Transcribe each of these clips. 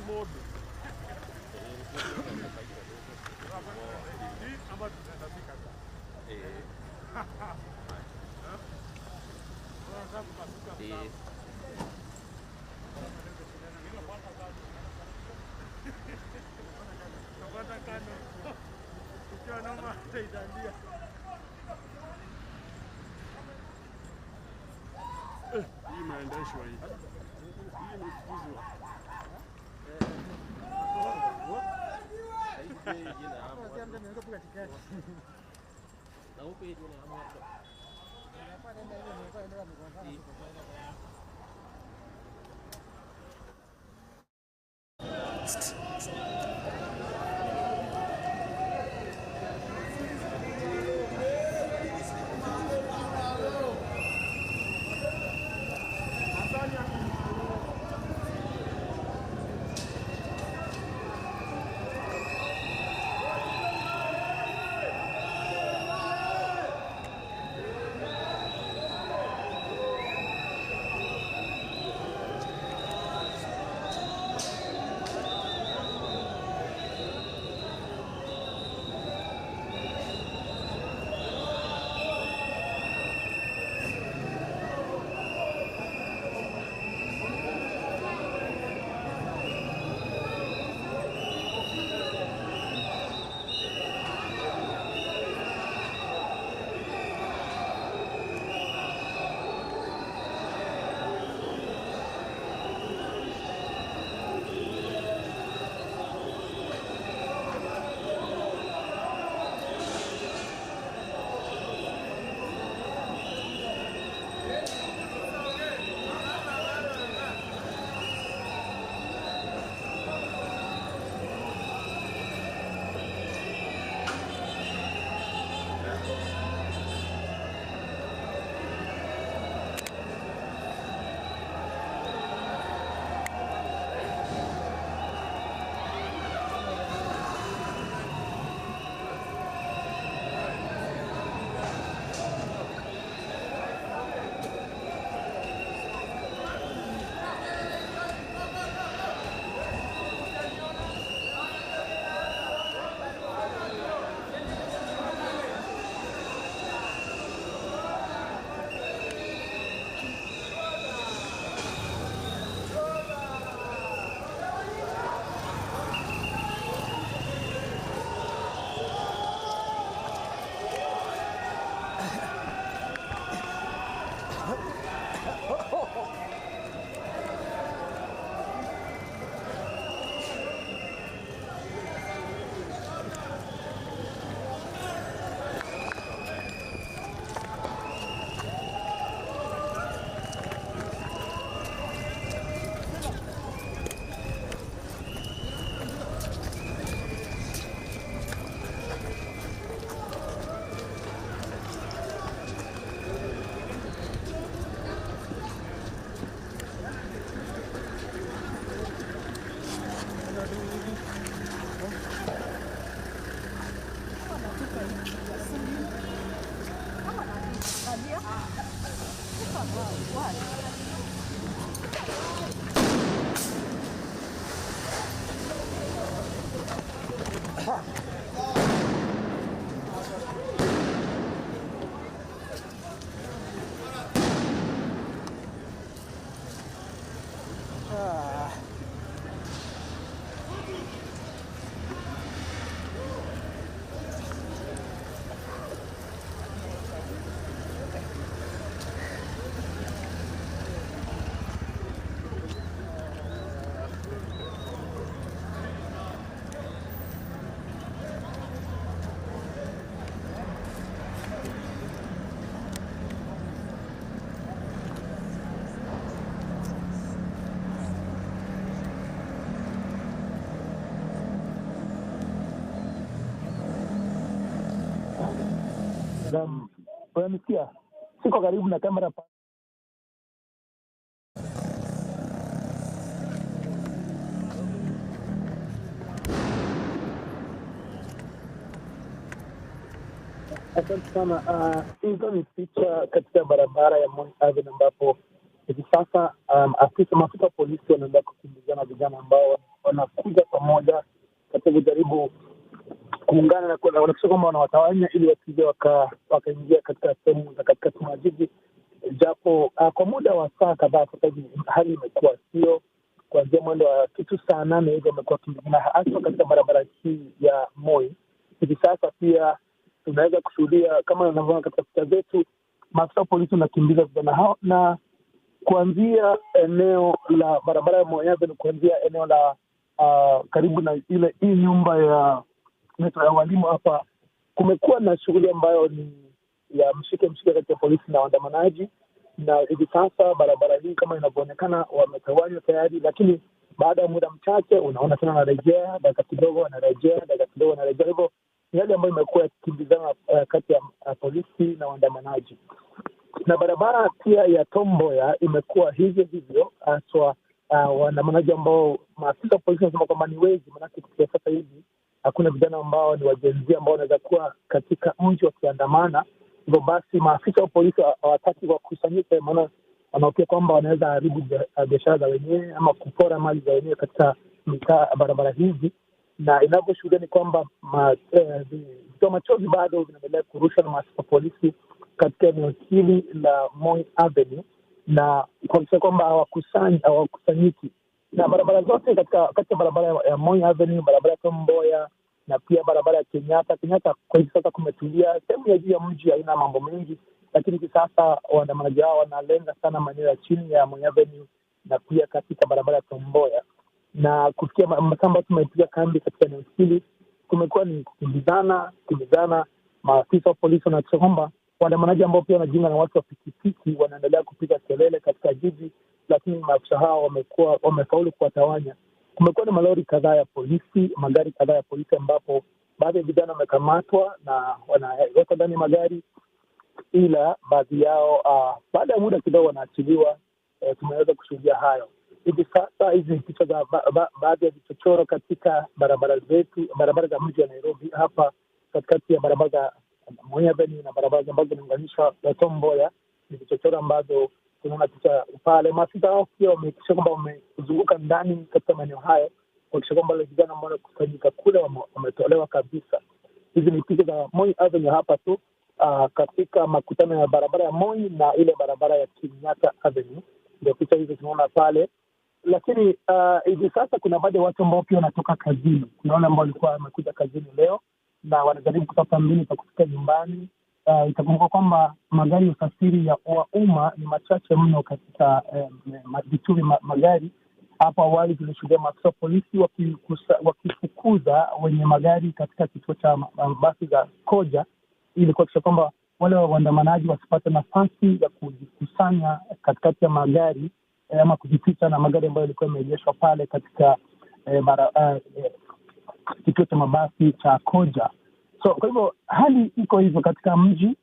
modo. Ama tunatafika sasa. Hii maendeshwa hii. Hii ni kuzwa. Unanisikia? Siko karibu na kamera. Asante sana. Hizo ni picha katika barabara ya Moi Avenue ambapo hivi sasa maafisa polisi wanaendelea kukimbizana vijana ambao wanakuja pamoja katika kujaribu kuungana na wanakisha kwamba wanawatawanya ili wasije wakaingia katika sehemu za katikati mwa jiji, japo kwa muda wa saa kadhaa sasa hivi hali imekuwa sio. Kuanzia mwendo wa kitu saa 8 hivi wamekuwa kimbizana hasa katika barabara hii ya Moi. Hivi sasa pia tunaweza kushuhudia kama unavyoona katika picha zetu, maafisa wa polisi wanakimbiza vijana hao, na kuanzia eneo la barabara ya Moi Avenue, kuanzia eneo la karibu na hii nyumba ya walimu hapa, kumekuwa na shughuli ambayo ni ya mshike kati ya polisi na waandamanaji. Na hivi sasa barabara hii kama inavyoonekana wametawanywa tayari, lakini baada ya muda mchache unaona tena wanarejea, dakika kidogo wanarejea. Hivyo ni hali ambayo imekuwa yakikimbizana kati ya polisi na waandamanaji. Na barabara pia ya Tom Mboya imekuwa hivyo haswa waandamanaji ambao maafisa wa polisi wanasema kwamba ni wezi, maanake kufikia sasa hivi hakuna vijana ambao ni wajenzi ambao wanaweza kuwa katika mji wakiandamana. Hivyo basi maafisa wa polisi hawataki wakusanyike, maana wanaopia kwamba wanaweza haribu biashara za wenyewe ama kupora mali za wenyewe katika barabara hizi. Na inavyoshuhudia ni kwamba vitoa machozi bado vinaendelea kurushwa na maafisa wa polisi katika eneo hili la Moi Avenue, na kuhakikisha kwamba hawakusanyiki. Na barabara zote katika barabara ya Moi Avenue, barabara ya Tom Mboya na pia barabara ya Kenyatta kwa hivi sasa kumetulia. Sehemu ya juu ya mji haina mambo mengi, lakini hivi sasa waandamanaji hao wanalenga sana maeneo ya chini ya Moi Avenue na pia katika barabara ya Tom Mboya. Na kufikia masaa ambayo tumepiga kambi katika eneo hili, kumekuwa ni kukimbizana. Maafisa wa polisi wanahakikisha kwamba waandamanaji ambao pia wanajiunga na watu wa pikipiki wanaendelea kupiga kelele katika jiji, lakini maafisa hao wamefaulu kuwatawanya. Kumekuwa na malori kadhaa ya polisi, magari kadhaa ya polisi, ambapo baadhi ya vijana wamekamatwa na wanawekwa ndani ya magari, ila baadhi yao baada ya muda kidogo wanaachiliwa. Tumeweza kushuhudia hayo. Hivi sasa hizi ni picha za baadhi ya vichochoro katika barabara za mji wa Nairobi, hapa katikati ya barabara za Moi Avenue na barabara ambazo zinaunganisha Tom Mboya. Ni vichochoro ambazo tunaona picha pale. Maafisa hao pia wamehakikisha kwamba wamezunguka ndani katika maeneo hayo kuhakikisha kwamba wale vijana ambao wanakusanyika kule wametolewa kabisa. Hizi ni picha za Moi Avenue hapa tu katika makutano ya barabara ya Moi na ile barabara ya Kenyatta Avenue. Ndio picha hizo tunaona pale. Lakini hivi sasa kuna baadhi ya watu ambao pia wanatoka kazini. Kuna wale ambao walikuwa wamekuja kazini leo na wanajaribu kutafuta mbinu za kufika nyumbani. Itakumbuka kwamba magari ya usafiri wa umma ni machache mno katika vituo vya magari. Hapo awali tulishuhudia maafisa wa polisi wakifukuza wenye magari katika kituo cha basi za Koja ili kuhakikisha kwamba wale waandamanaji wasipate nafasi ya kujikusanya katikati ya magari ama kujificha na magari ambayo yalikuwa yameegeshwa pale katika kituo cha mabasi cha Koja. So kwa hivyo hali iko hivyo katika mji.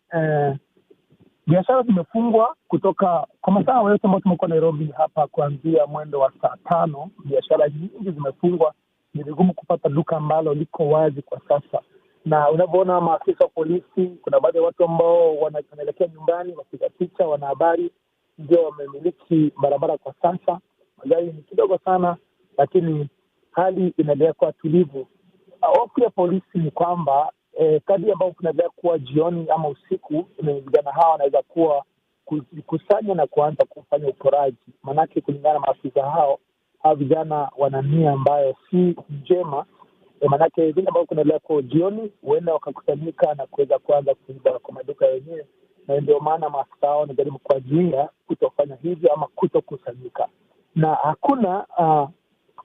Biashara zimefungwa kutoka kwa masaa yote ambayo tumekuwa Nairobi hapa, kuanzia mwendo wa saa 5. Biashara nyingi zimefungwa. Ni vigumu kupata duka ambalo liko wazi kwa sasa. Na unavyoona maafisa wa polisi, kuna baadhi ya watu ambao wanaelekea nyumbani, wapiga picha, wanahabari ndio wamemiliki barabara kwa sasa. Magari ni kidogo sana, lakini hali inaendelea kuwa tulivu. Hofu ya polisi ni kwamba kadri ambao kunaendelea kuwa jioni ama usiku, vijana hawa wanaweza kuwa kujikusanya na kuanza kufanya uporaji. Maanake kulingana na maafisa hao vijana wana nia ambayo si njema. Maanake vile ambao kunaendelea kuwa jioni, huenda wakakusanyika na kuweza kuanza kuiba kwa maduka yenyewe, na ndio maana maafisa hao wanajaribu kuwazuia kutofanya hivyo ama kutokusanyika. Na hakuna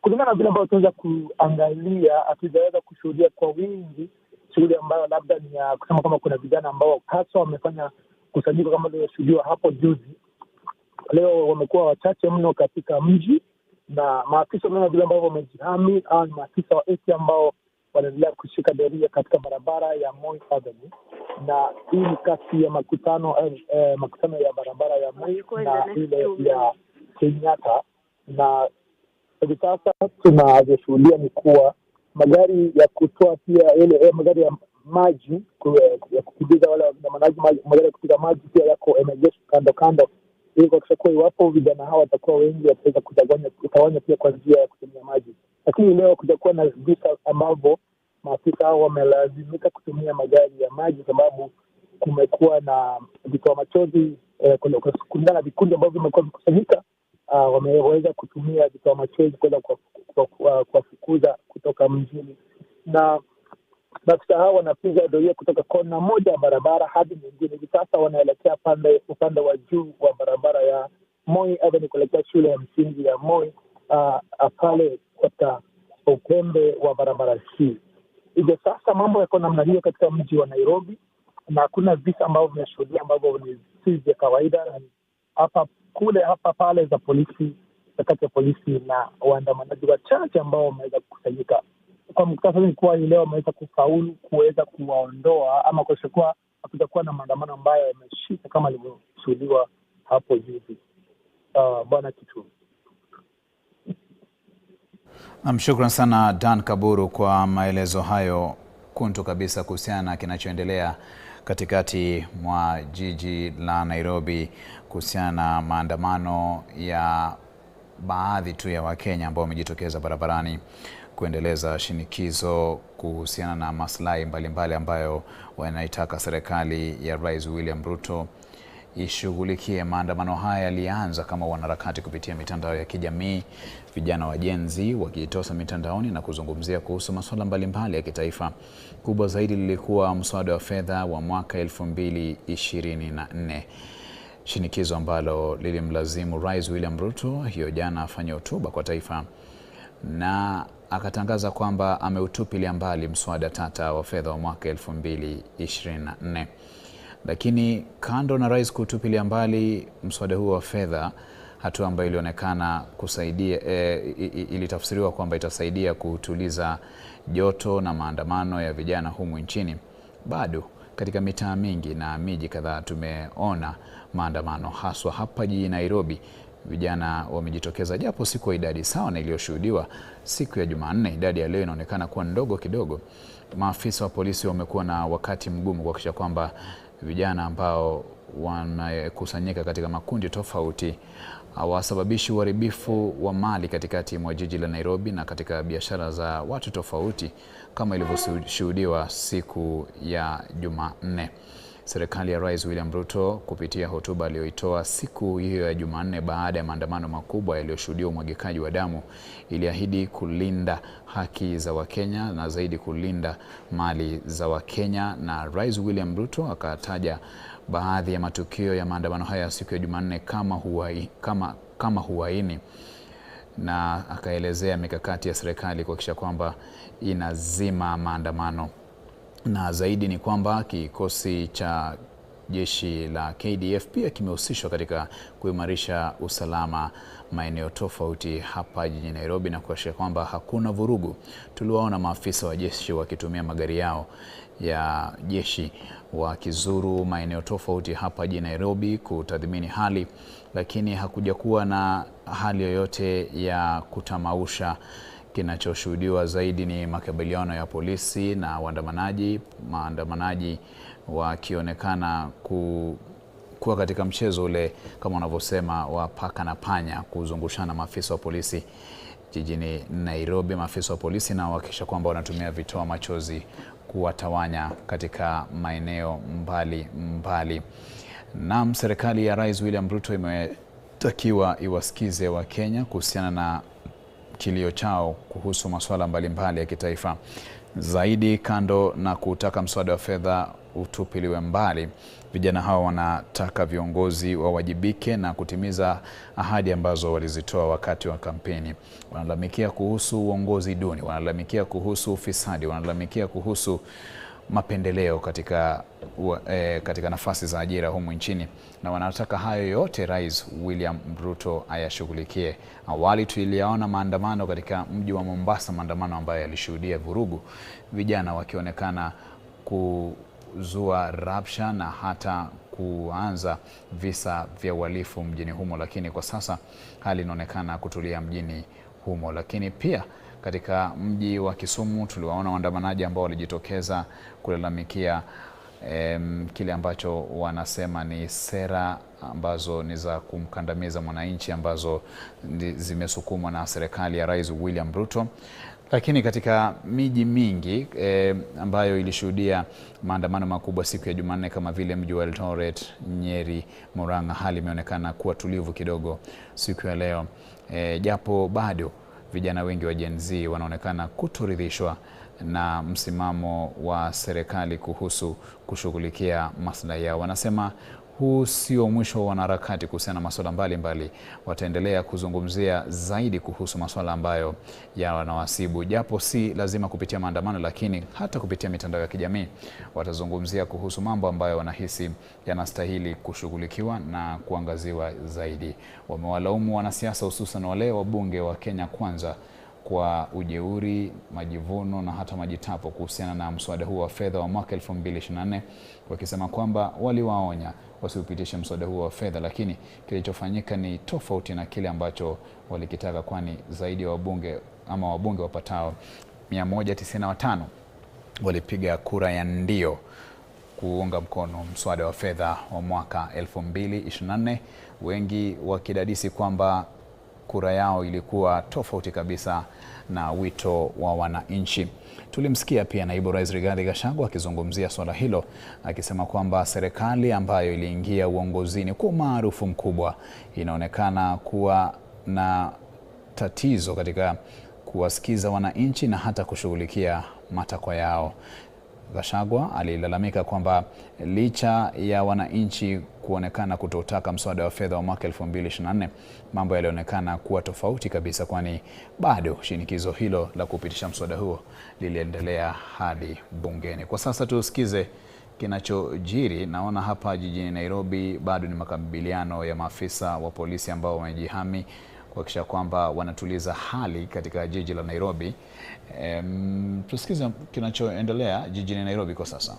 kulingana na vile ambao tunaweza kuangalia, hatujaweza kushuhudia kwa wingi shughuli ambayo labda ni ya kusema kwamba kuna vijana ambao hasa wamefanya kusanyika kama ilivyoshuhudiwa hapo juzi. Leo wamekuwa wachache mno katika mji, na maafisa wanaona vile ambao wamejihami au ni maafisa wa eti ambao wanaendelea kushika doria katika barabara ya Moi Avenue. Na hii ni kati ya makutano ya barabara ya Moi na ile ya Kenyatta. Na hivi sasa tunavyoshuhudia ni kuwa magari ya kutoa pia ile magari ya maji ya kupiga wale waandamanaji, magari ya kupiga maji pia yako yameegeshwa kando ili kuhakikisha kuwa iwapo vijana hawa watakuwa wengi wataweza kutawanya pia kwa njia ya kutumia maji. lakini leo kutakuwa na visa ambavyo maafisa hao wamelazimika kutumia magari ya maji, sababu kumekuwa na vitoa machozi kulingana na vikundi ambavyo vimekuwa vikusanyika. Wameweza kutumia vitoa machozi kuweza kuwafukuza kutoka mjini, na maafisa hao wanapiga doria kutoka kona moja ya barabara hadi nyingine. Hivi sasa wanaelekea upande wa juu wa barabara ya Moi Avenue kuelekea shule ya msingi ya Moi pale katika upembe wa barabara hii. Hivyo sasa mambo yako namna hiyo katika mji wa Nairobi, na hakuna visa ambavyo vimeshuhudia ambavyo ni si vya kawaida, hapa pale za polisi, kati ya polisi na waandamanaji wachache ambao wameweza kukusanyika. Kwa mkutano ni kuwa leo wameweza kufaulu kuweza kuwaondoa ama kuhakikisha kuwa hakutakuwa na maandamano ambayo yameshika kama ilivyoshuhudiwa hapo juzi. Bwana Kitu. Shukran sana Dan Kaburu kwa maelezo hayo kuntu kabisa kuhusiana na kinachoendelea katikati mwa jiji la Nairobi kuhusiana na maandamano ya baadhi tu ya Wakenya ambao wamejitokeza barabarani kuendeleza shinikizo kuhusiana na maslahi mbalimbali ambayo wanaitaka serikali ya Rais William Ruto ishughulikie. Maandamano haya yalianza kama wanaharakati kupitia mitandao ya kijamii, vijana wa Gen Z wakijitosa mitandaoni na kuzungumzia kuhusu masuala mbalimbali ya kitaifa. Kubwa zaidi lilikuwa mswada wa fedha wa mwaka 2024. Shinikizo ambalo lilimlazimu Rais William Ruto hiyo jana afanye hotuba kwa taifa na akatangaza kwamba ameutupilia mbali mswada tata wa fedha wa mwaka 2024. Lakini kando na rais kutupilia mbali mswada huo wa fedha, hatua ambayo ilionekana kusaidia ilitafsiriwa kwamba itasaidia kutuliza joto na maandamano ya vijana humu nchini, bado katika mitaa mingi na miji kadhaa tumeona maandamano, haswa hapa jijini Nairobi. Vijana wamejitokeza japo si kwa idadi sawa na iliyoshuhudiwa siku ya Jumanne. Idadi ya leo inaonekana kuwa ndogo kidogo. Maafisa wa polisi wamekuwa na wakati mgumu kuhakikisha kwamba vijana ambao wanakusanyika katika makundi tofauti hawasababishi uharibifu wa mali katikati mwa jiji la Nairobi na katika biashara za watu tofauti kama ilivyoshuhudiwa siku ya Jumanne. Serikali ya Rais William Ruto kupitia hotuba aliyoitoa siku hiyo ya Jumanne baada ya maandamano makubwa yaliyoshuhudia umwagikaji wa damu, iliahidi kulinda haki za Wakenya na zaidi kulinda mali za Wakenya. Na Rais William Ruto akataja baadhi ya matukio ya maandamano haya siku ya Jumanne kama huaini, na akaelezea mikakati ya serikali kuhakikisha kwamba inazima maandamano. Na zaidi ni kwamba kikosi cha jeshi la KDF pia kimehusishwa katika kuimarisha usalama maeneo tofauti hapa jijini Nairobi na kuhakikisha kwamba hakuna vurugu. Tuliwaona maafisa wa jeshi wakitumia magari yao ya jeshi wakizuru maeneo tofauti hapa jijini Nairobi kutathmini hali, lakini hakuja kuwa na hali yoyote ya kutamausha. Kinachoshuhudiwa zaidi ni makabiliano ya polisi na maandamanaji wakionekana kuwa katika mchezo ule kama wanavyosema wa paka na panya, kuzungushana maafisa wa polisi jijini Nairobi. Maafisa wa polisi na wahakikisha kwamba wanatumia vitoa machozi kuwatawanya katika maeneo mbali. Naam, serikali ya Rais William Ruto imetakiwa iwasikize Wakenya kuhusiana na kilio chao kuhusu masuala mbalimbali ya kitaifa. Zaidi, kando na kutaka mswada wa fedha utupiliwe mbali, vijana hao wanataka viongozi wawajibike na kutimiza ahadi ambazo walizitoa wakati wa kampeni. Wanalalamikia kuhusu uongozi duni, wanalalamikia kuhusu ufisadi, wanalalamikia kuhusu mapendeleo katika nafasi za ajira humu nchini, na wanataka hayo yote Rais William Ruto ayashughulikie. Awali tuliyaona maandamano katika mji wa Mombasa, maandamano ambayo yalishuhudia vurugu, vijana wakionekana kuzua rabsha na hata kuanza visa vya uhalifu mjini humo, lakini kwa sasa hali inaonekana kutulia mjini humo. Lakini pia katika mji wa Kisumu tuliwaona waandamanaji ambao walijitokeza kulalamikia kile ambacho wanasema ni sera ambazo ni za kumkandamiza mwananchi ambazo zimesukumwa na serikali ya Rais William Ruto. Lakini katika miji mingi ambayo ilishuhudia maandamano makubwa siku ya Jumanne kama vile mji wa Eldoret, Nyeri, Murang'a, hali imeonekana kuwa tulivu kidogo siku ya leo. Japo bado vijana wengi wa Gen Z wanaonekana kutoridhishwa na msimamo wa serikali kuhusu kushughulikia maslahi yao. Wanasema huu sio mwisho wa wanaharakati kuhusiana na masuala mbalimbali. Wataendelea kuzungumzia zaidi kuhusu masuala ambayo yanawasibu, japo si lazima kupitia maandamano, lakini hata kupitia mitandao ya kijamii watazungumzia kuhusu mambo ambayo wanahisi yanastahili kushughulikiwa na kuangaziwa zaidi. Wamewalaumu wanasiasa, hususan wale wabunge wa Kenya Kwanza, kwa ujeuri, majivuno na hata majitapo kuhusiana na mswada huu wa fedha wa mwaka 2024, wakisema kwamba waliwaonya wasiupitishe mswada huu wa fedha, lakini kilichofanyika ni tofauti na kile ambacho walikitaka, kwani zaidi ya wabunge wapatao 195 walipiga kura ya ndio kuunga mkono mswada wa fedha wa mwaka 2024, wengi wakidadisi kwamba kura yao ilikuwa tofauti kabisa na wito wa wananchi. Tulimsikia pia Naibu Rais Rigathi Gachagua akizungumzia swala hilo, akisema kwamba serikali ambayo iliingia uongozini kwa umaarufu mkubwa inaonekana kuwa na tatizo katika kuwasikiza wananchi na hata kushughulikia matakwa yao. Gachagua alilalamika kwamba licha ya wananchi kuonekana kutotaka mswada wa fedha wa mwaka 2024, mambo yalionekana kuwa tofauti kabisa, kwani bado shinikizo hilo la kupitisha mswada huo liliendelea hadi bungeni. Kwa sasa tusikize kinachojiri. Naona hapa jijini Nairobi bado ni makabiliano ya maafisa wa polisi ambao wamejihami kuhakikisha kwamba wanatuliza hali katika jiji la Nairobi. Tusikize kinachoendelea jijini Nairobi kwa sasa.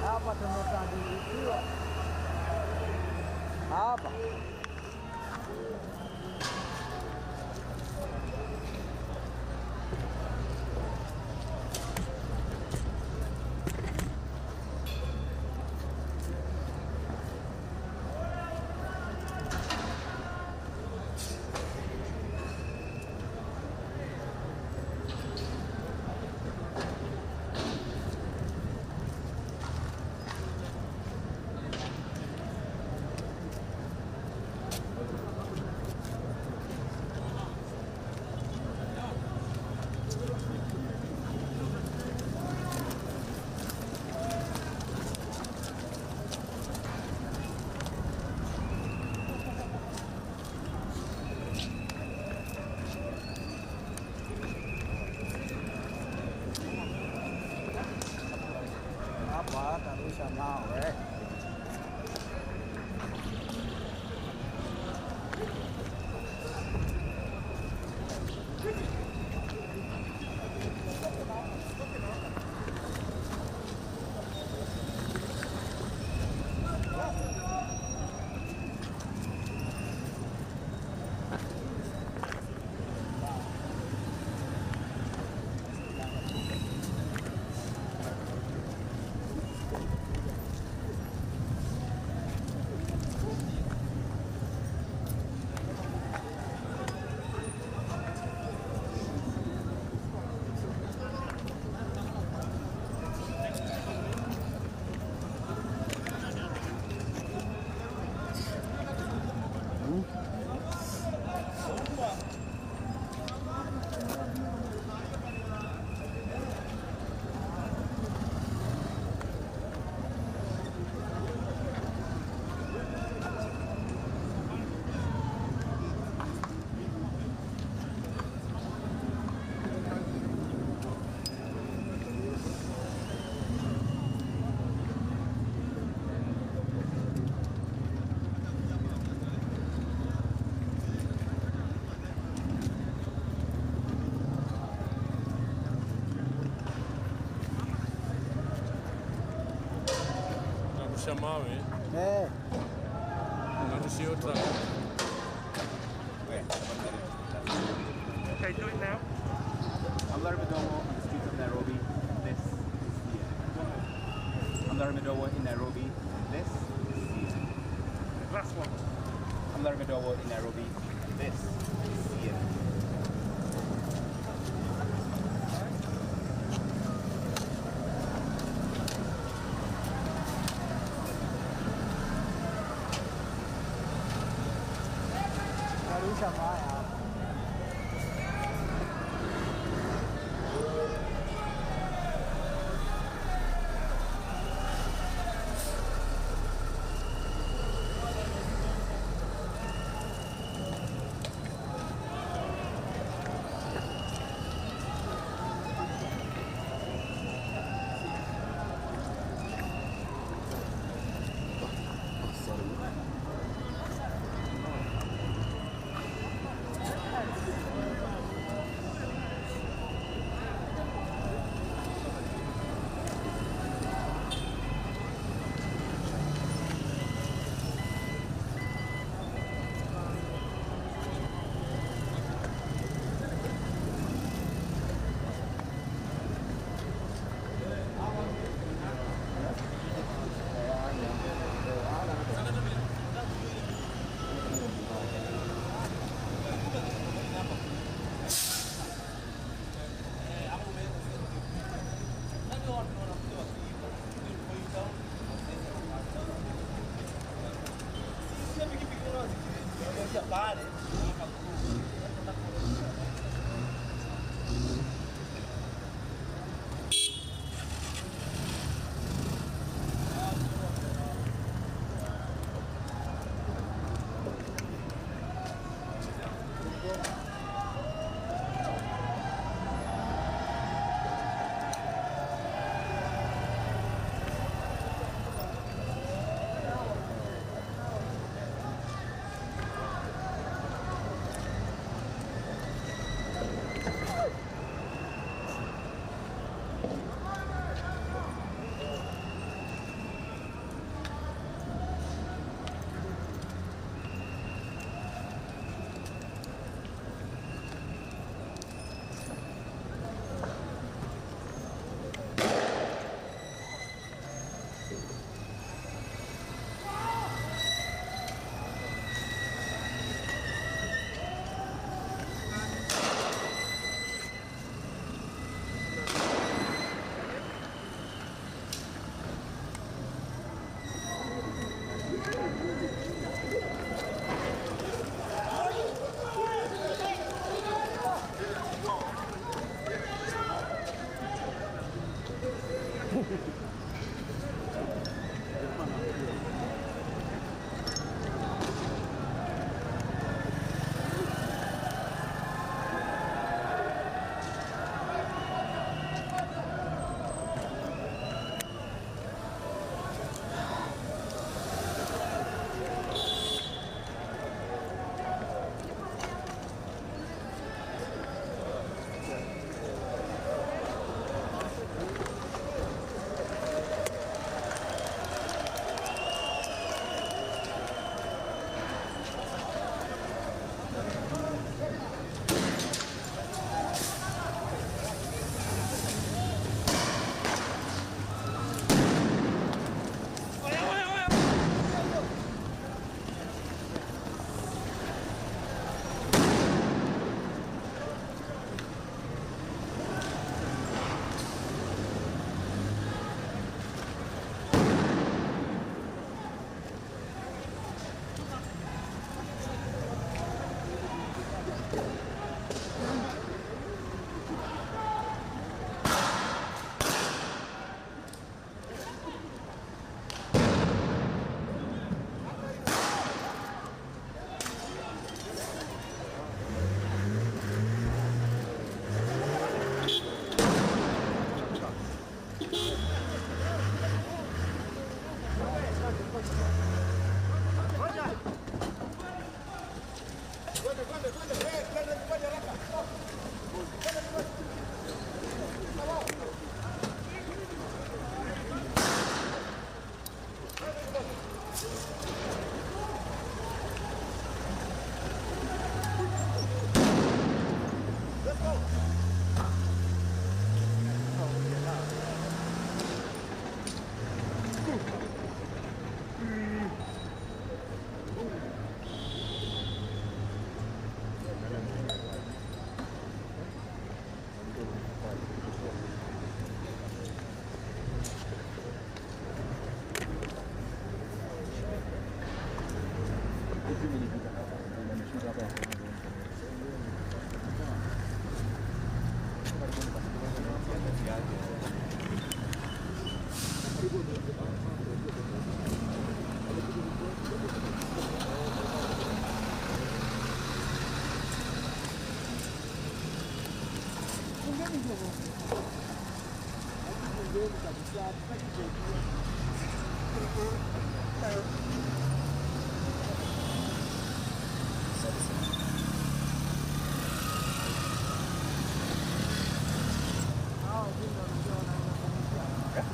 Hapa tumetandikiwa hapa. Hapa atarusha mawe. Mawe. Unarushiwa truck. Okay, do it now. Amlar Midowo on the streets of Nairobi. This is here. Amlar Midowo in Nairobi. This is here. Last one. Amlar Midowo in Nairobi. This is here. Arusha mawe hapa.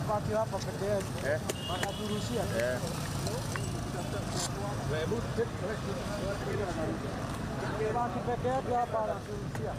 Baki hapa peke yake. Wanaturushia. Baki peke yake hapa anaturushia.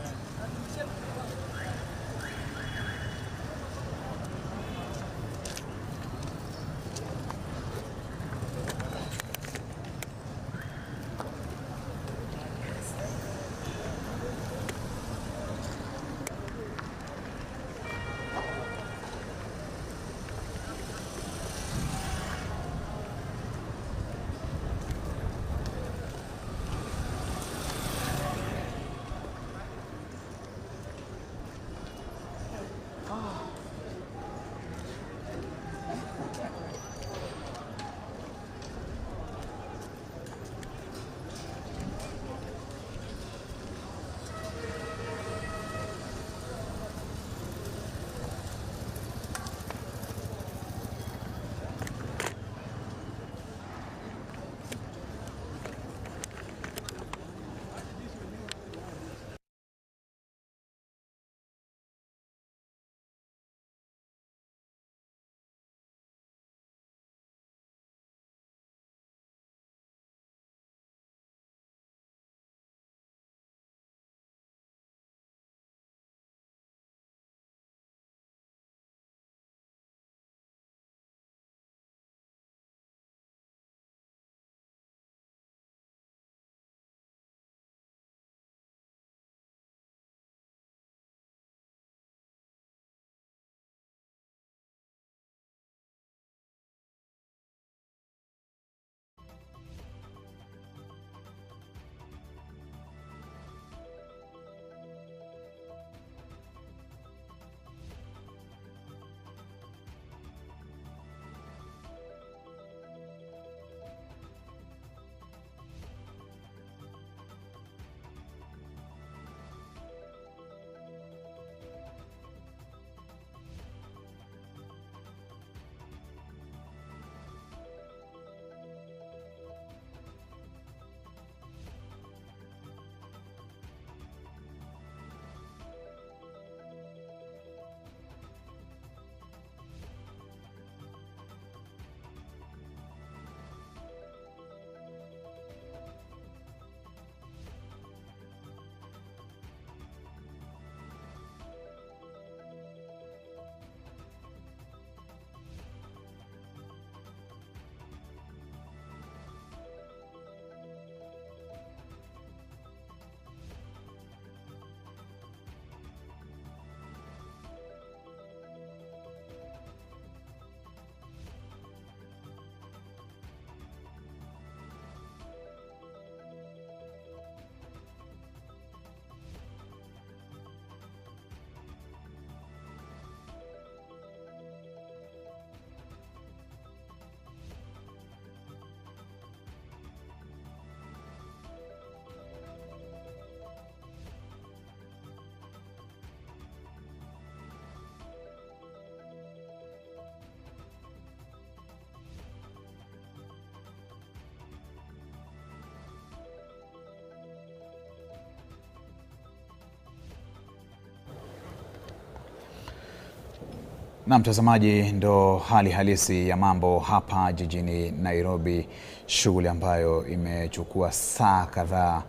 Na mtazamaji, ndo hali halisi ya mambo hapa jijini Nairobi, shughuli ambayo imechukua saa kadhaa,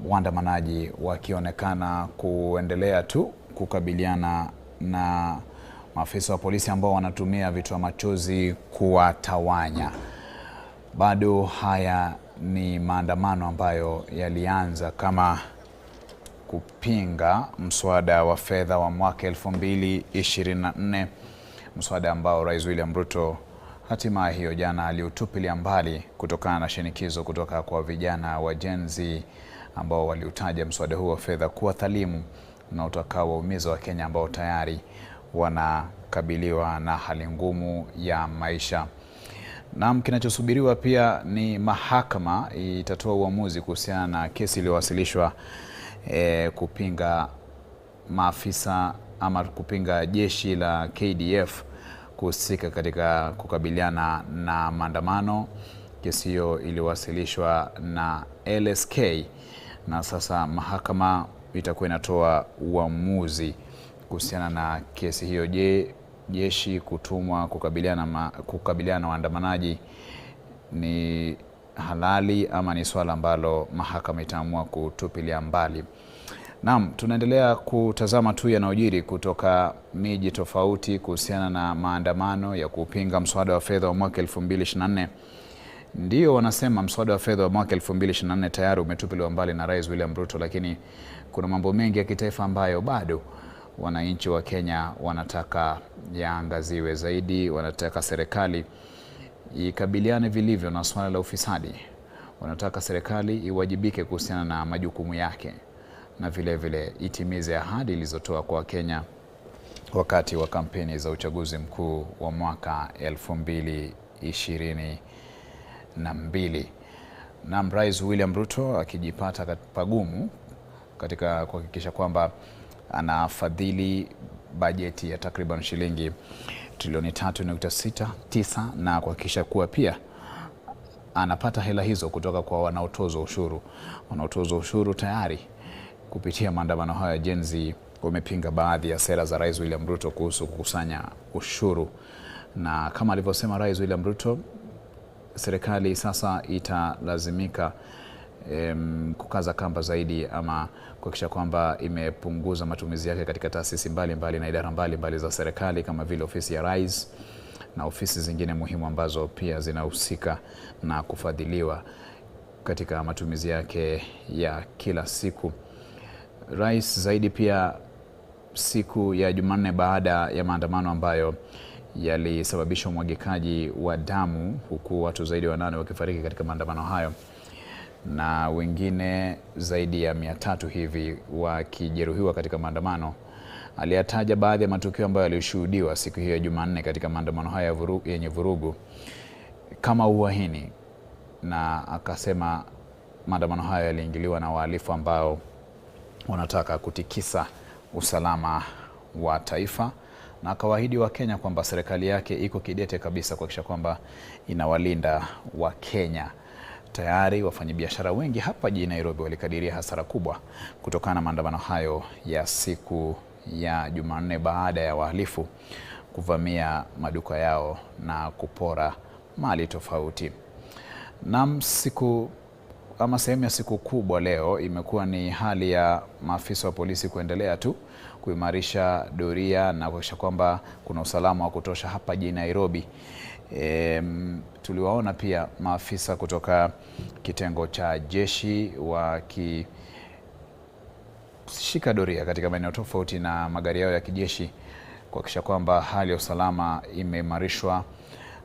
waandamanaji wakionekana kuendelea tu kukabiliana na maafisa wa polisi ambao wanatumia vitoa machozi kuwatawanya. Bado haya ni maandamano ambayo yalianza kama kupinga mswada wa fedha wa mwaka 2024, mswada ambao Rais William Ruto hatimaye hiyo jana aliutupilia mbali kutokana na shinikizo kutoka kwa vijana wa Gen Z ambao waliutaja mswada huo wa fedha kuwa dhalimu na utakaowaumiza Wakenya ambao tayari wanakabiliwa na hali ngumu ya maisha. Na kinachosubiriwa pia ni mahakama itatoa uamuzi kuhusiana na kesi iliyowasilishwa kupinga maafisa ama kupinga jeshi la KDF kuhusika katika kukabiliana na maandamano. Kesi hiyo iliwasilishwa na LSK na sasa mahakama itakuwa inatoa uamuzi kuhusiana na kesi hiyo. Je, jeshi kutumwa kukabiliana na waandamanaji ni halali ama ni swala ambalo mahakama itaamua kutupilia mbali? Naam, tunaendelea kutazama tu yanayojiri kutoka miji tofauti kuhusiana na maandamano ya kupinga mswada wa fedha wa mwaka 2024. Ndio wanasema mswada wa fedha wa mwaka 2024 tayari umetupiliwa mbali na Rais William Ruto, lakini kuna mambo mengi ya kitaifa ambayo bado wananchi wa Kenya wanataka yaangaziwe zaidi. Wanataka serikali ikabiliane vilivyo na swala la ufisadi. Wanataka serikali iwajibike kuhusiana na majukumu yake na vile vile itimize ahadi ilizotoa kwa Kenya wakati wa kampeni za uchaguzi mkuu wa mwaka 2022. Na Rais William Ruto akijipata pagumu katika kuhakikisha kwamba anafadhili bajeti ya takriban shilingi trilioni 3.69 na kuhakikisha kuwa pia anapata hela hizo kutoka kwa wanaotozwa ushuru. Wanaotozwa ushuru tayari kupitia maandamano haya ya Gen Z wamepinga baadhi ya sera za Rais William Ruto kuhusu kukusanya ushuru, na kama alivyosema Rais William Ruto, serikali sasa italazimika kukaza kamba zaidi ama kuhakikisha kwamba imepunguza matumizi yake katika taasisi mbalimbali na idara mbalimbali za serikali kama vile ofisi ya Rais na ofisi zingine muhimu ambazo pia zinahusika na kufadhiliwa katika matumizi yake ya kila siku. Rais zaidi pia siku ya Jumanne baada ya maandamano ambayo yalisababisha umwagikaji wa damu, huku watu zaidi ya 8 wakifariki katika maandamano hayo na wengine zaidi ya 300 hivi wakijeruhiwa katika maandamano, aliyataja baadhi ya matukio ambayo yalishuhudiwa siku hiyo ya Jumanne katika maandamano haya yenye vurugu kama uhaini, na akasema maandamano hayo yaliingiliwa na wahalifu ambao wanataka kutikisa usalama wa taifa, na akawaahidi wa Kenya kwamba serikali yake iko kidete kabisa kuhakikisha kwamba inawalinda wa Kenya. Tayari wafanyabiashara wengi hapa jijini Nairobi walikadiria hasara kubwa kutokana na maandamano hayo ya siku ya Jumanne baada ya wahalifu kuvamia maduka yao na kupora mali tofauti. Na sehemu ya siku kubwa leo imekuwa ni hali ya maafisa wa polisi kuendelea tu kuimarisha doria na kuhakikisha kwamba kuna usalama wa kutosha hapa jijini Nairobi. Tuliwaona pia maafisa kutoka kitengo cha jeshi wakishika doria katika maeneo tofauti na magari yao ya kijeshi kuhakikisha kwamba hali ya usalama imeimarishwa.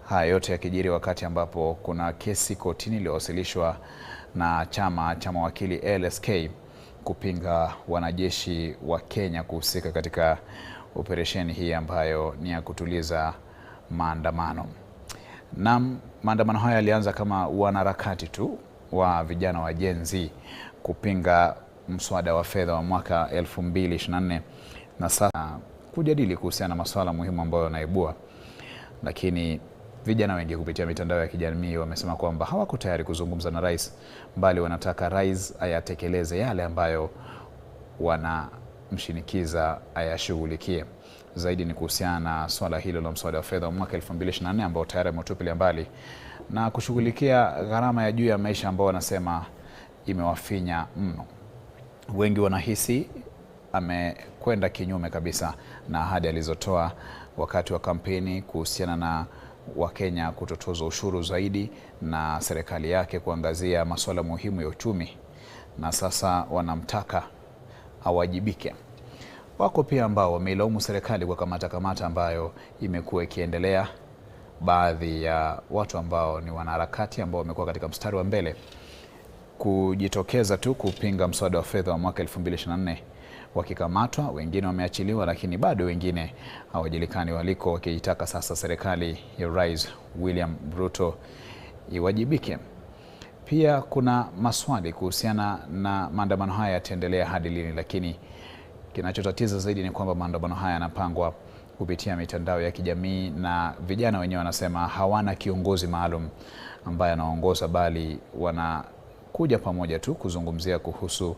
Haya yote yakijiri wakati ambapo kuna kesi kotini iliyowasilishwa na chama cha mawakili LSK kupinga wanajeshi wa Kenya kuhusika katika operesheni hii ambayo ni ya kutuliza maandamano. Na maandamano haya yalianza kama wanaharakati tu wa vijana wa Gen Z kupinga mswada wa fedha wa mwaka 2024 na sasa kujadili kuhusiana na masuala muhimu ambayo yanaibua, lakini vijana wengi kupitia mitandao ya kijamii wamesema kwamba hawako tayari kuzungumza na rais, bali wanataka rais ayatekeleze yale ambayo wanamshinikiza ayashughulikie. Zaidi ni kuhusiana na swala hilo la mswada wa fedha wa mwaka 2024 ambao tayari umetupilia mbali na kushughulikia gharama ya juu ya maisha ambao wanasema imewafinya mno. Wengi wanahisi amekwenda kinyume kabisa na ahadi alizotoa wakati wa kampeni kuhusiana na Wakenya kutotozwa ushuru zaidi na serikali yake kuangazia masuala muhimu ya uchumi, na sasa wanamtaka awajibike. Wako pia ambao wameilaumu serikali kwa kamata ambayo imekuwa ikiendelea. Baadhi ya watu ambao ni wanaharakati ambao wamekuwa katika mstari wa mbele kujitokeza tu kupinga mswada wa fedha wa mwaka 2024 wakikamatwa, wengine wameachiliwa, lakini bado wengine hawajulikani waliko, wakiitaka sasa serikali ya Rais William Ruto iwajibike. Pia kuna maswali kuhusiana na maandamano haya yataendelea hadi lini, lakini Kinachotatiza zaidi ni kwamba maandamano haya yanapangwa kupitia mitandao ya kijamii, na vijana wenyewe wanasema hawana kiongozi maalum ambaye anaongoza, bali wanakuja pamoja tu kuzungumzia kuhusu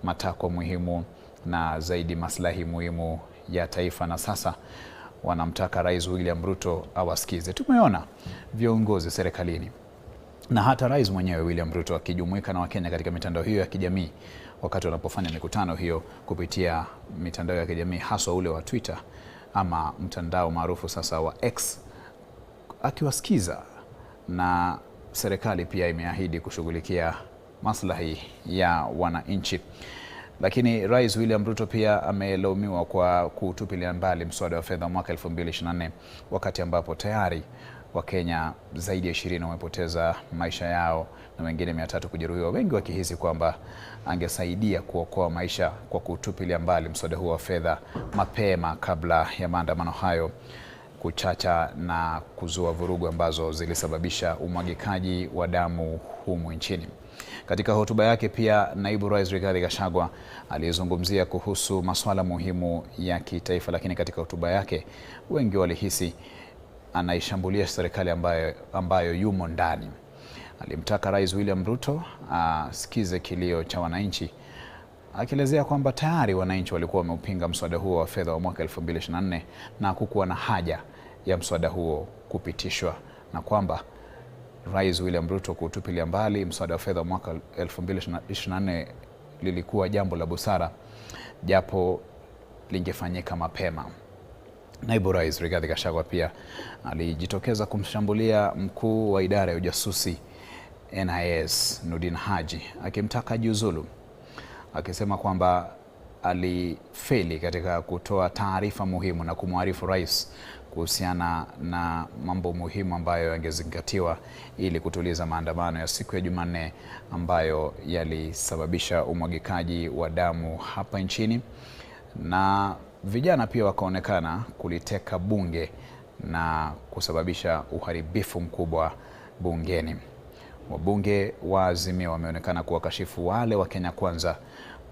matakwa muhimu na zaidi maslahi muhimu ya taifa, na sasa wanamtaka Rais William Ruto awasikize. Tumeona viongozi serikalini na hata rais mwenyewe William Ruto akijumuika na Wakenya katika mitandao hiyo ya kijamii wakati wanapofanya mikutano hiyo kupitia mitandao ya kijamii, haswa ule wa Twitter ama mtandao maarufu sasa wa X, akiwasikiza, na serikali pia imeahidi kushughulikia maslahi ya wananchi. Lakini Rais William Ruto pia amelaumiwa kwa kutupilia mbali mswada wa fedha mwaka 2024 wakati ambapo tayari Wakenya zaidi ya 20 wamepoteza maisha yao na wengine 300 kujeruhiwa, wengi wakihisi kwamba angesaidia kuokoa maisha kwa kutupilia mbali mswada huo wa fedha mapema kabla ya maandamano hayo kuchacha na kuzua vurugu ambazo zilisababisha umwagikaji wa damu humu nchini. Katika hotuba yake pia Naibu Rais Rigathi Gachagua alizungumzia kuhusu masuala muhimu ya kitaifa, lakini katika hotuba yake wengi walihisi anaishambulia serikali ambayo yumo ndani. Alimtaka Rais William Ruto asikize kilio cha wananchi, akielezea kwamba tayari wananchi walikuwa wameupinga mswada huo wa fedha wa mwaka 2024 na hakukuwa na haja ya mswada huo kupitishwa, na kwamba Rais William Ruto kutupilia mbali mswada wa fedha wa mwaka 2024 lilikuwa jambo la busara japo lingefanyika mapema. Naibu Rais Rigathi Gachagua pia alijitokeza kumshambulia mkuu wa idara ya ujasusi NIS Nordin Haji, akimtaka jiuzulu, akisema kwamba alifeli katika kutoa taarifa muhimu na kumwarifu rais kuhusiana na mambo muhimu ambayo yangezingatiwa ili kutuliza maandamano ya siku ya Jumanne ambayo yalisababisha umwagikaji wa damu hapa nchini, na vijana pia wakaonekana kuliteka bunge na kusababisha uharibifu mkubwa bungeni. Wabunge wa Azimio wameonekana kuwakashifu wale wa Kenya Kwanza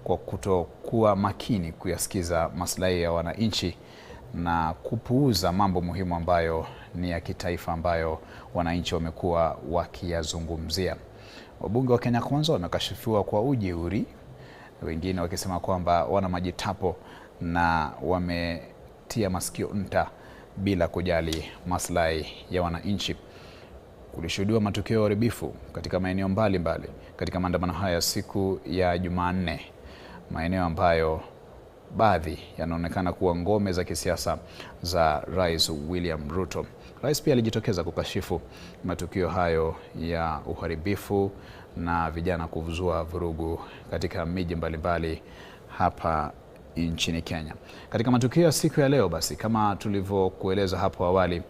kwa kutokuwa makini kuyasikiza maslahi ya wananchi na kupuuza mambo muhimu ambayo ni ya kitaifa ambayo wananchi wamekuwa wakiyazungumzia. Wabunge wa Kenya Kwanza wamekashifiwa kwa ujeuri, wengine wakisema kwamba wana majitapo na wametia masikio nta bila kujali maslahi ya wananchi. Kulishuhudiwa matukio ya uharibifu katika maeneo mbalimbali katika maandamano haya siku ya Jumanne, maeneo ambayo baadhi yanaonekana kuwa ngome za kisiasa za Rais William Ruto. Rais pia alijitokeza kukashifu matukio hayo ya uharibifu na vijana kuzua vurugu katika miji mbalimbali hapa nchini Kenya. Katika matukio ya siku ya leo basi, kama tulivyokueleza hapo awali,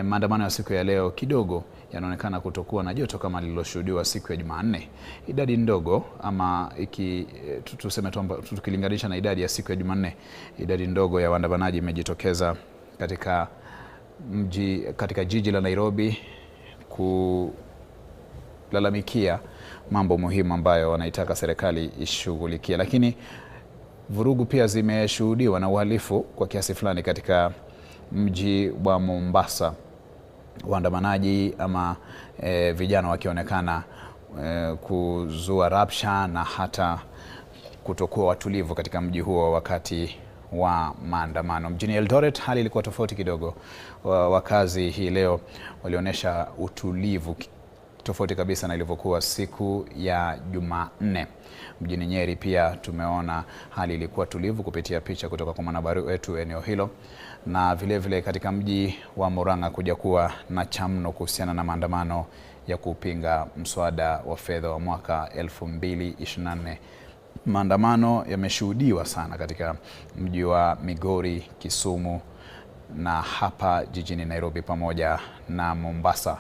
maandamano ya siku ya leo kidogo yanaonekana kutokuwa na joto kama lililoshuhudiwa siku ya Jumanne. Idadi ndogo, ama tuseme tukilinganisha na idadi ya siku ya Jumanne, idadi ndogo ya waandamanaji imejitokeza katika jiji la Nairobi kulalamikia mambo muhimu ambayo wanaitaka serikali ishughulikie. Lakini vurugu pia zimeshuhudiwa na uhalifu kwa kiasi fulani katika mji wa Mombasa, waandamanaji ama vijana wakionekana kuzua rabsha na hata kutokuwa watulivu katika mji huo wakati wa maandamano. Mjini Eldoret hali ilikuwa tofauti kidogo. Wakazi hii leo walionyesha utulivu tofauti kabisa na ilivyokuwa siku ya Jumanne. Mjini Nyeri pia tumeona hali ilikuwa tulivu kupitia picha kutoka kwa mwanahabari wetu eneo hilo, na vile katika mji wa Murang'a kuja kuwa na chamno kuhusiana na maandamano ya kupinga mswada wa fedha wa mwaka 2024. Maandamano yameshuhudiwa sana katika mji wa Migori, Kisumu na hapa jijini Nairobi pamoja na Mombasa,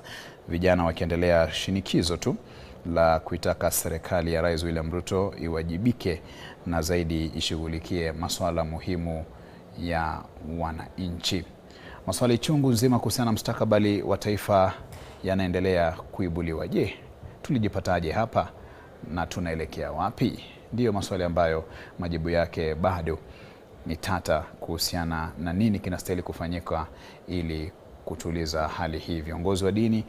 vijana wakiendelea shinikizo tu la kuitaka serikali ya Rais William Ruto iwajibike na zaidi ishughulikie masuala muhimu ya wananchi. Maswali chungu nzima kuhusiana na mustakabali wa taifa yanaendelea kuibuliwa. Je, tulijipataje hapa na tunaelekea wapi? ndiyo maswali ambayo majibu yake bado ni tata kuhusiana na nini kinastahili kufanyika ili kutuliza hali hii. Viongozi wa dini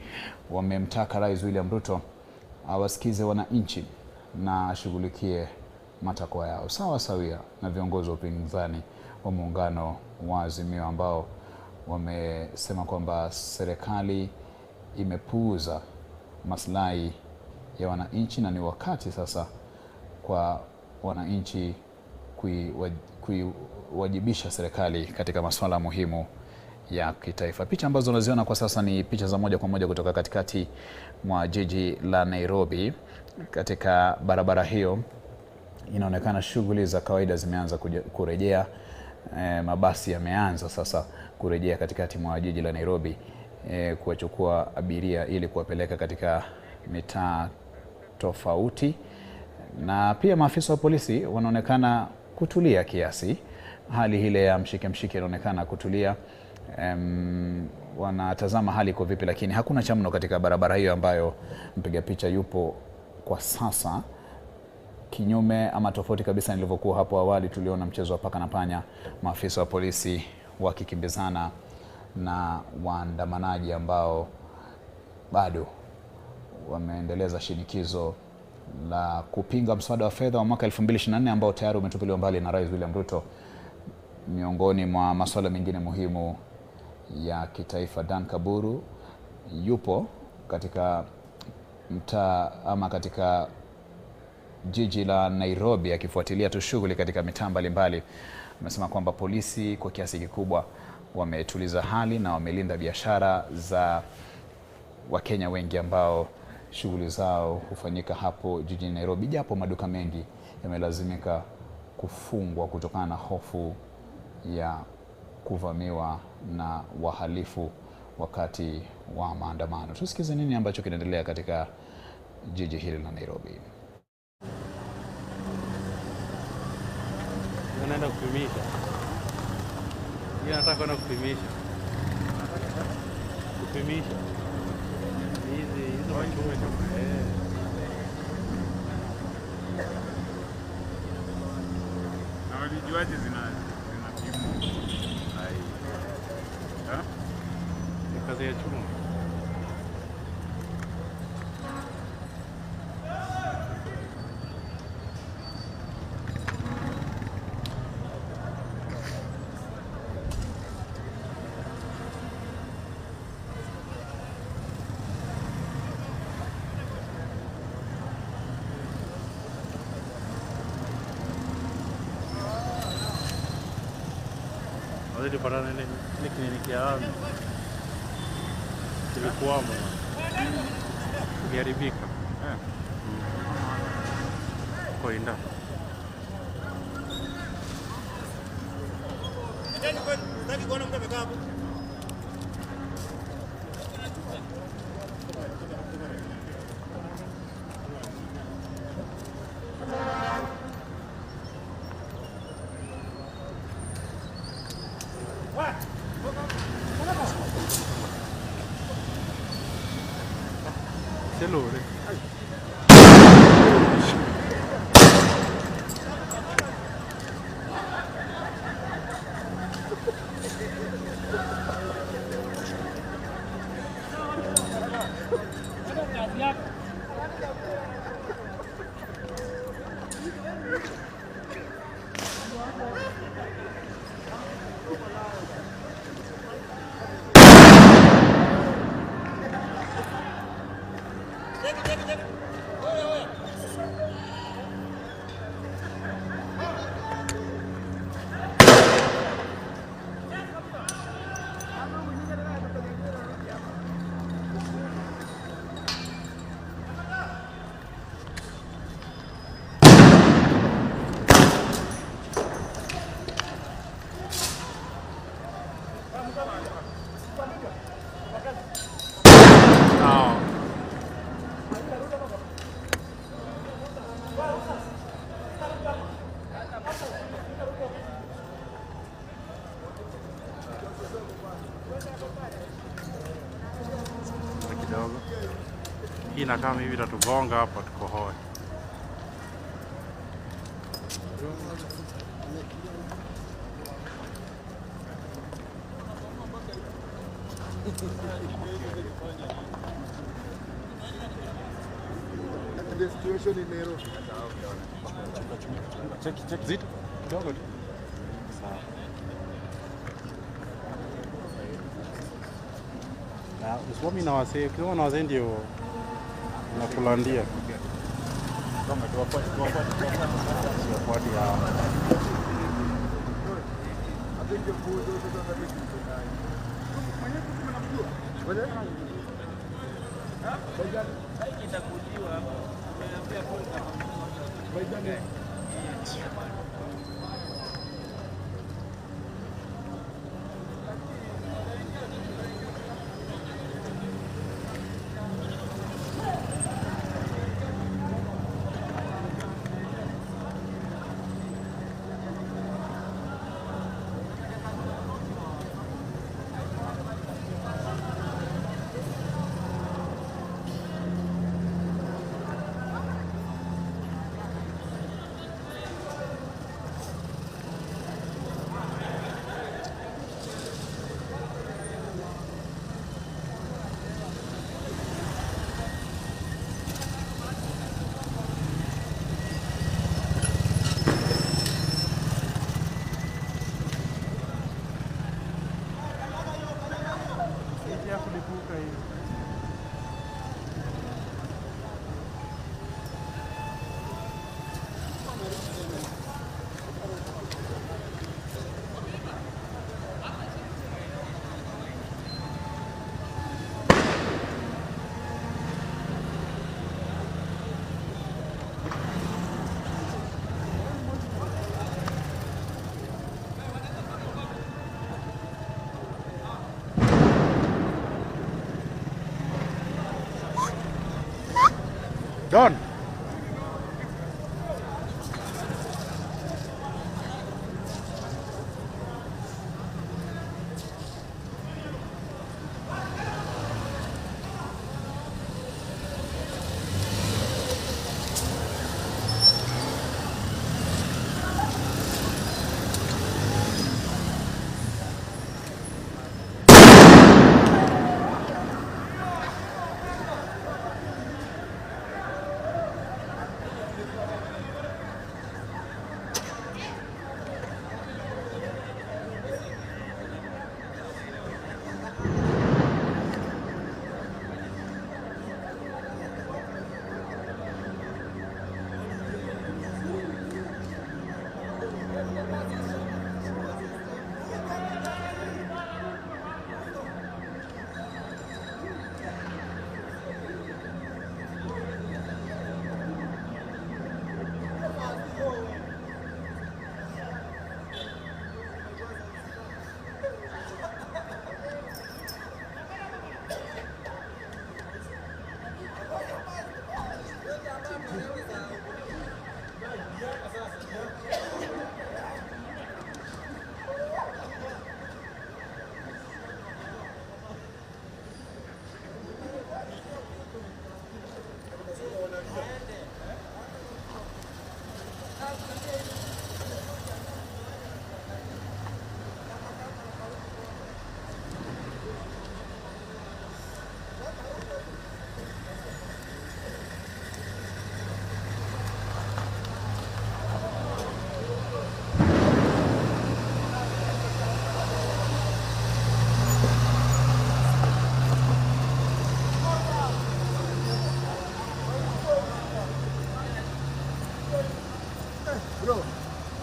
wamemtaka Rais William Ruto awasikize wananchi na ashughulikie matakwa yao sawa sawia na viongozi wa upinzani wa muungano wa Azimio ambao wamesema kwamba serikali imepuuza maslahi ya wananchi na ni wakati sasa kwa wananchi kuiwajibisha serikali katika masuala muhimu ya kitaifa. Picha ambazo unaziona kwa sasa ni picha za moja kwa moja kutoka katikati mwa jiji la Nairobi. Katika barabara hiyo inaonekana shughuli za kawaida zimeanza kurejea. Mabasi yameanza sasa kurejea katikati mwa jiji la Nairobi kuwachukua abiria ili kuwapeleka katika mitaa tofauti, na pia maafisa wa polisi wanaonekana kutulia kiasi. Hali ile ya mshike inaonekana kutulia. Wanatazama hali iko vipi, lakini hakuna cha mno katika barabara hiyo ambayo mpiga picha yupo kwa sasa. Kinyume ama tofauti kabisa nilivyokuwa hapo awali, tuliona mchezo wa paka na panya, maafisa wa polisi wakikimbizana na waandamanaji ambao bado wameendeleza shinikizo la kupinga mswada wa fedha wa mwaka 2024 ambao tayari umetupiliwa mbali na Rais William Ruto. Miongoni mwa masuala mengine muhimu ya kitaifa, Dan Kaburu yupo katika mtaa ama katika jiji la Nairobi akifuatilia tu shughuli katika mitaa mbalimbali. Amesema kwamba polisi kwa kiasi kikubwa wametuliza hali na wamelinda biashara za Wakenya wengi ambao shughuli zao hufanyika hapo jijini Nairobi, japo maduka mengi yamelazimika kufungwa kutokana na hofu ya kuvamiwa na wahalifu wakati wa maandamano. Tusikize nini ambacho kinaendelea katika jiji hili la Nairobi. Unaenda kupimisha. Yeye anataka kwenda kupimisha. Kupimisha. Hizo machume tu. Na walijuaje zinapimwa? Ni kazi ya chuma. Wazidi parana ni kliniki ya ami. Kilikuwamo. Kiharibika. Kwa inda. Nataki kuona mtu amekaa hapo. Celure. Kidogo. Hii na kama hivi tatugonga hapa tuko hoi. The situation in Nairobi. Check zito kidogo tu. Sawa. Na usimami na wasee, kwa na wasee ndio nakulandia. Kama tuwafuate hao. I think the food is on the big Don.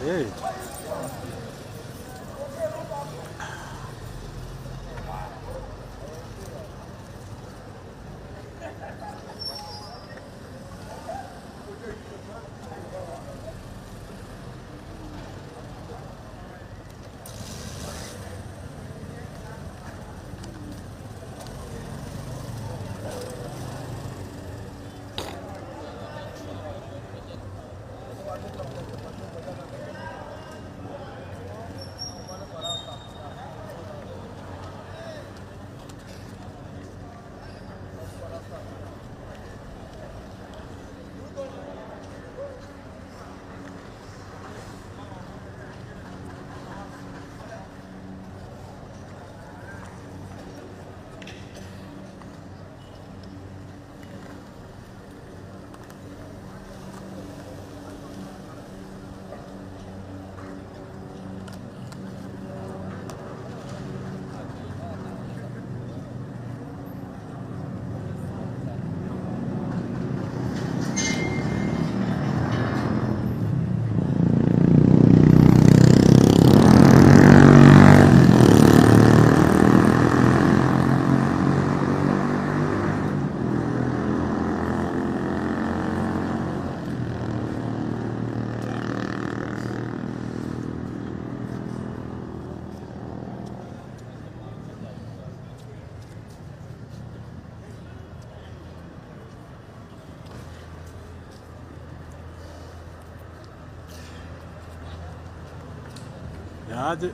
Hey. Aje.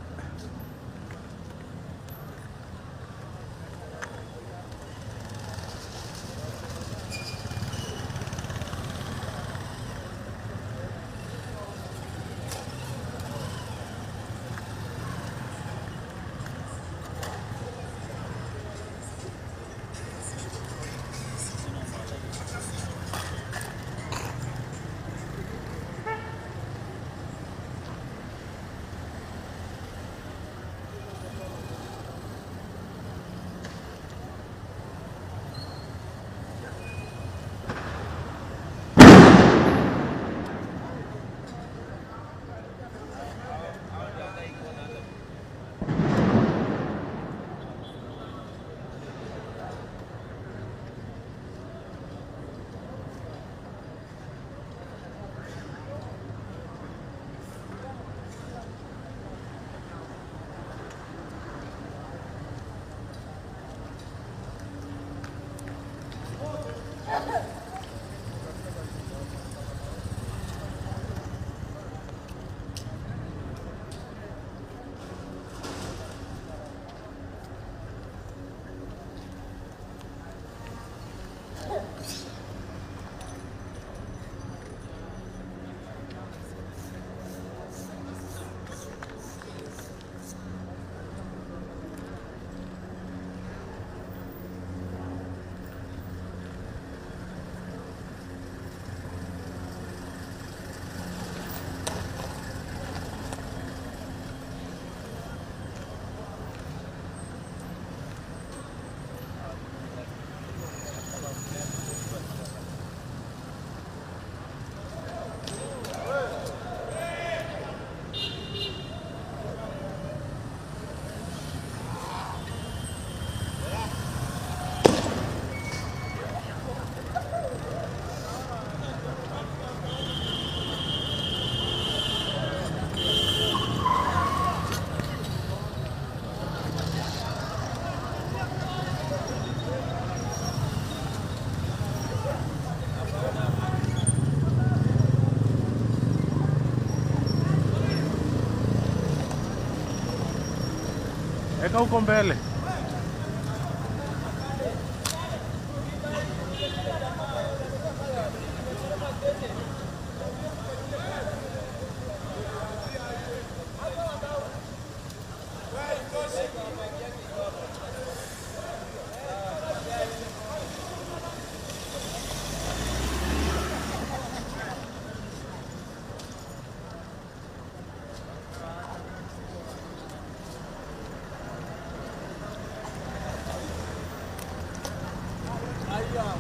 Eka huko mbele.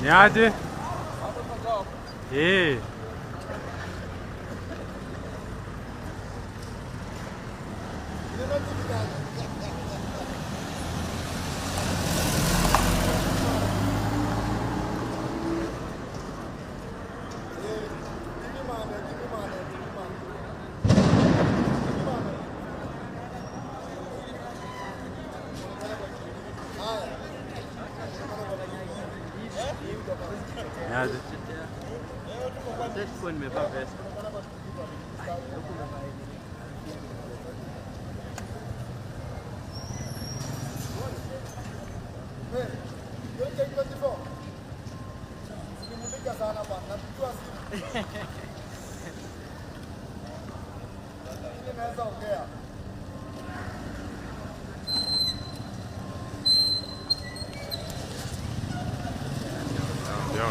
Niaje? Niaje? Kwa nimevaa vest.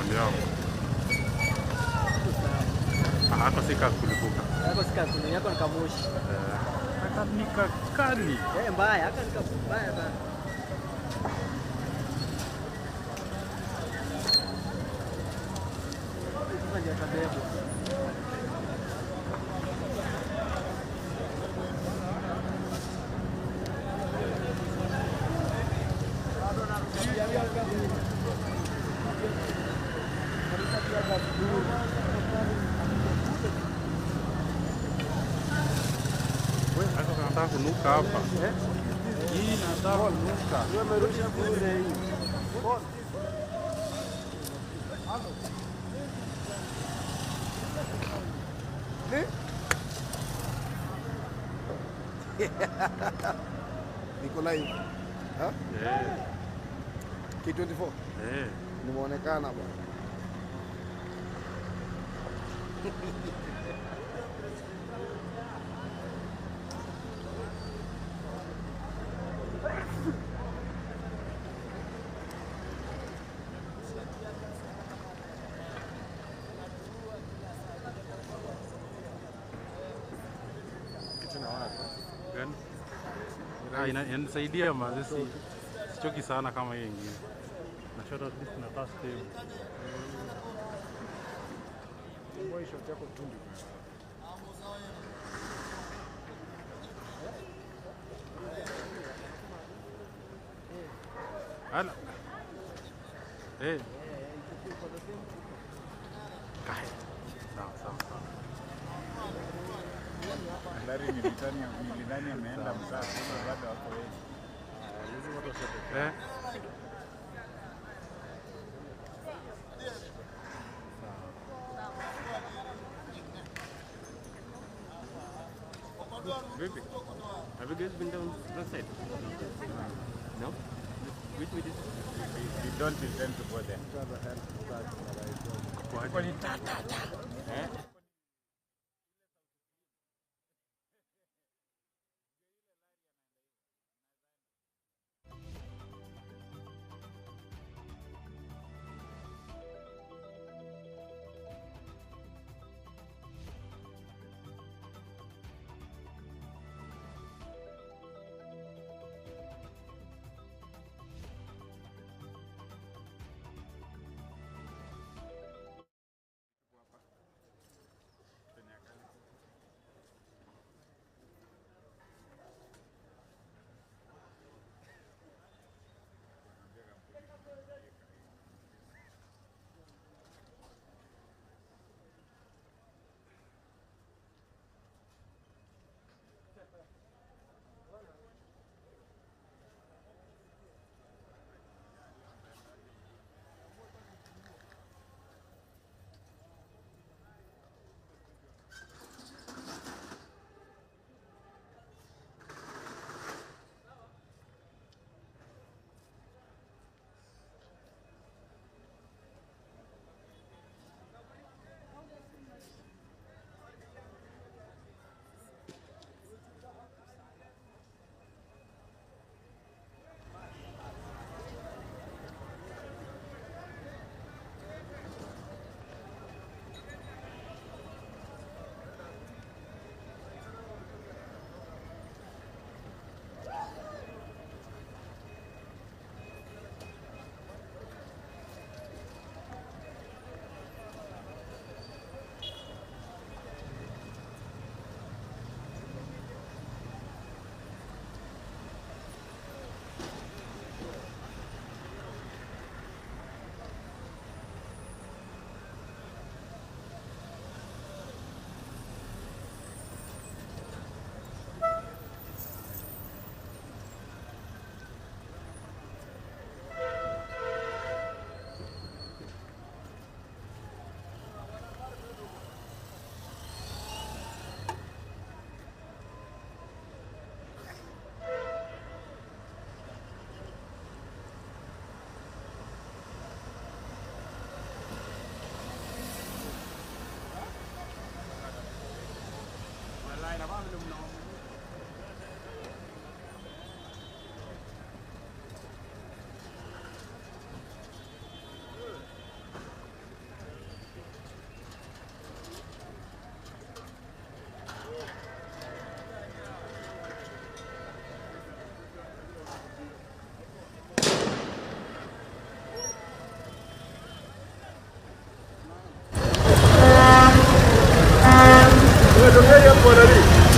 Ndio. Hako sika kulipuka. Yako sika kulipuka, yako nikamoshi. Haka nika kali. Mbaya, haka nikabaya sana. Sasa ndio tabebo. Wewe hata unataka kunuka hapa. Hii nataka kunuka. Wewe umerusha bure hii. Niko live. Ha? K24. Nimeonekana bwana. Inanisaidia mazesi. Sichoki sana kama hiyo ingine. Na shot at least na pass team. Mbona shot yako tundu? Ala. Eh. Kai. Sawa. Larry nilidhani ameenda msasa bado hapo wewe. Baby, have you guys been down that side? No? Which way did We don't intend to go there.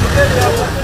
Tokeni hapo.